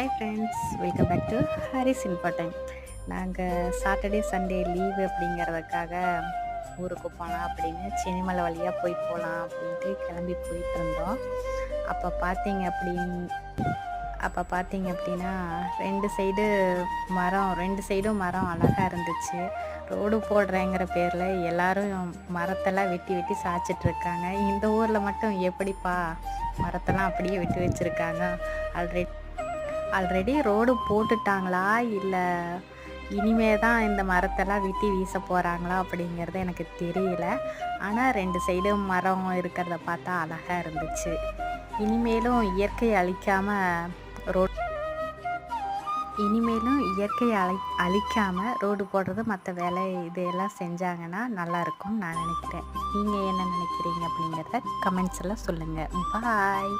Hi friends, welcome back to Harris info time. நாங்கள் Saturday Sunday leave அப்படிங்கிறதுக்காக ஊருக்கு போகலாம் அப்படின்னு சென்னிமலை வழியாக போகலாம் அப்படின்ட்டு கிளம்பி போயிட்டு இருந்தோம். அப்போ பார்த்தீங்க அப்படின்னா ரெண்டு சைடும் மரம் அழகாக இருந்துச்சு. ரோடு போடுறேங்கிற பேரில் எல்லாரும் மரத்தெல்லாம் வெட்டி வெட்டி சாய்ச்சிட்ருக்காங்க. இந்த ஊரில் மட்டும் எப்படிப்பா மரத்தெல்லாம் அப்படியே வெட்டி வச்சுருக்காங்க? ஆல்ரெடி ரோடு போட்டுட்டாங்களா, இல்லை இனிமே தான் இந்த மரத்தெல்லாம் வெட்டி வீச போகிறாங்களா அப்படிங்கிறது எனக்கு தெரியல. ஆனால் ரெண்டு சைடும் மரம் இருக்கிறத பார்த்தா அழகாக இருந்துச்சு. இனிமேலும் இயற்கையை அழிக்காமல் ரோடு போடுறது மற்ற வேலை இதையெல்லாம் செஞ்சாங்கன்னா நல்லாயிருக்கும் நான் நினைக்கிறேன். நீங்கள் என்ன நினைக்கிறீங்க அப்படிங்கிறத கமெண்ட்ஸில் சொல்லுங்கள். பாய்.